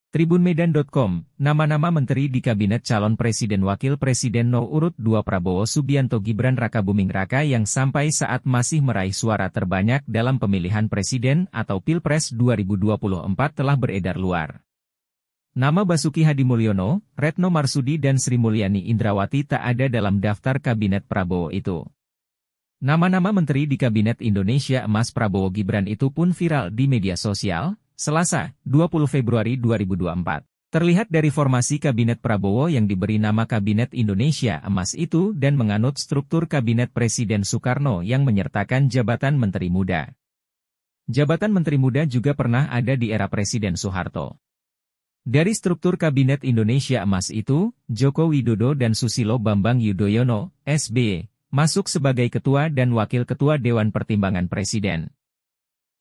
Tribunmedan.com, nama-nama menteri di Kabinet Calon Presiden Wakil Presiden No. Urut 2 Prabowo Subianto Gibran Rakabuming Raka yang sampai saat masih meraih suara terbanyak dalam pemilihan presiden atau Pilpres 2024 telah beredar luar. Nama Basuki Hadimulyono, Retno Marsudi dan Sri Mulyani Indrawati tak ada dalam daftar Kabinet Prabowo itu. Nama-nama menteri di Kabinet Indonesia Emas Prabowo Gibran itu pun viral di media sosial, Selasa, 20 Februari 2024. Terlihat dari formasi Kabinet Prabowo yang diberi nama Kabinet Indonesia Emas itu dan menganut struktur Kabinet Presiden Soekarno yang menyertakan jabatan Menteri Muda. Jabatan Menteri Muda juga pernah ada di era Presiden Soeharto. Dari struktur Kabinet Indonesia Emas itu, Joko Widodo dan Susilo Bambang Yudhoyono, SBY, masuk sebagai Ketua dan Wakil Ketua Dewan Pertimbangan Presiden.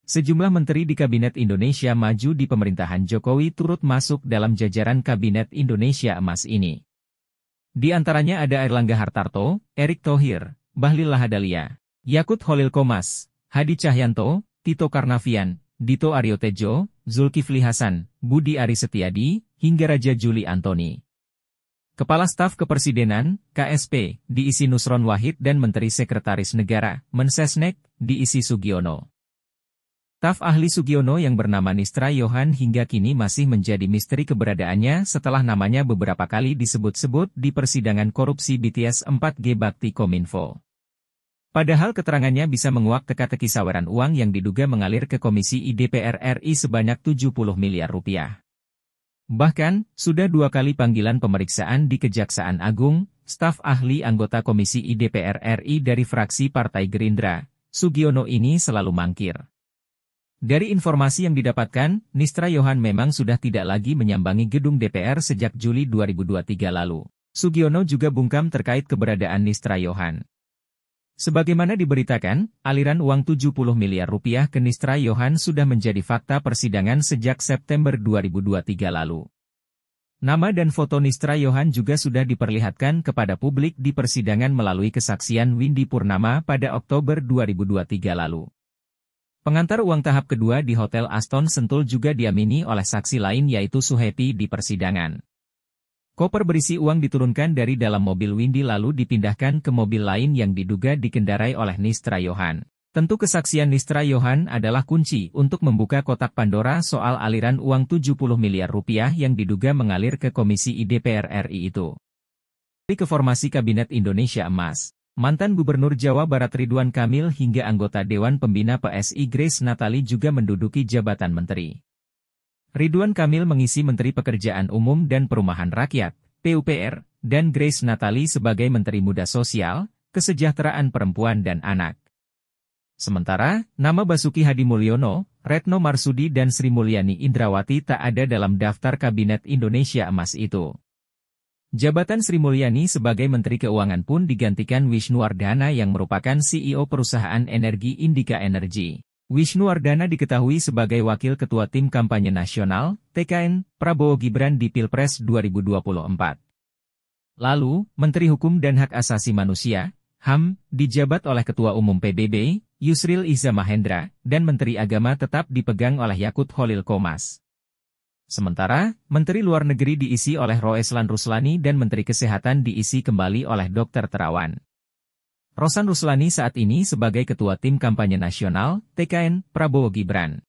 Sejumlah menteri di Kabinet Indonesia Maju di pemerintahan Jokowi turut masuk dalam jajaran Kabinet Indonesia Emas ini. Di antaranya ada Airlangga Hartarto, Erick Thohir, Bahlil Lahadalia, Yakut Khalil Qomas, Hadi Cahyanto, Tito Karnavian, Dito Aryo Tejo, Zulkifli Hasan, Budi Aris Setiadi, hingga Raja Juli Antoni. Kepala Staf Kepresidenan, KSP, diisi Nusron Wahid dan Menteri Sekretaris Negara, Mensesnek, diisi Sugiono. Staf ahli Sugiono yang bernama Nistra Yohan hingga kini masih menjadi misteri keberadaannya setelah namanya beberapa kali disebut-sebut di persidangan korupsi BTS 4G Bakti Kominfo. Padahal keterangannya bisa menguak teka-teki saweran uang yang diduga mengalir ke Komisi I DPR RI sebanyak 70 miliar rupiah. Bahkan, sudah 2 kali panggilan pemeriksaan di Kejaksaan Agung, staf ahli anggota Komisi I DPR RI dari fraksi Partai Gerindra, Sugiono ini selalu mangkir. Dari informasi yang didapatkan, Nistra Yohan memang sudah tidak lagi menyambangi gedung DPR sejak Juli 2023 lalu. Sugiono juga bungkam terkait keberadaan Nistra Yohan. Sebagaimana diberitakan, aliran uang 70 miliar rupiah ke Nistra Yohan sudah menjadi fakta persidangan sejak September 2023 lalu. Nama dan foto Nistra Yohan juga sudah diperlihatkan kepada publik di persidangan melalui kesaksian Windy Purnama pada Oktober 2023 lalu. Pengantar uang tahap kedua di Hotel Aston Sentul juga diamini oleh saksi lain yaitu Suhepi di persidangan. Koper berisi uang diturunkan dari dalam mobil Windy lalu dipindahkan ke mobil lain yang diduga dikendarai oleh Nistra Yohan. Tentu kesaksian Nistra Yohan adalah kunci untuk membuka kotak Pandora soal aliran uang 70 miliar rupiah yang diduga mengalir ke Komisi I DPR RI itu. Ke formasi Kabinet Indonesia Emas. Mantan Gubernur Jawa Barat Ridwan Kamil hingga anggota Dewan Pembina PSI Grace Natali juga menduduki jabatan menteri. Ridwan Kamil mengisi Menteri Pekerjaan Umum dan Perumahan Rakyat, PUPR, dan Grace Natali sebagai Menteri Muda Sosial, Kesejahteraan Perempuan dan Anak. Sementara, nama Basuki Hadimulyono, Retno Marsudi dan Sri Mulyani Indrawati tak ada dalam daftar Kabinet Indonesia Emas itu. Jabatan Sri Mulyani sebagai Menteri Keuangan pun digantikan Wisnuwardana yang merupakan CEO perusahaan energi Indika Energy. Wisnuwardana diketahui sebagai Wakil Ketua Tim Kampanye Nasional, TKN, Prabowo Gibran di Pilpres 2024. Lalu, Menteri Hukum dan Hak Asasi Manusia, HAM, dijabat oleh Ketua Umum PBB, Yusril Iza Mahendra, dan Menteri Agama tetap dipegang oleh Yakut Khalil Qomas. Sementara, Menteri Luar Negeri diisi oleh Roeslan Ruslani dan Menteri Kesehatan diisi kembali oleh Dr. Terawan. Rosan Ruslani saat ini sebagai Ketua Tim Kampanye Nasional, TKN, Prabowo Gibran.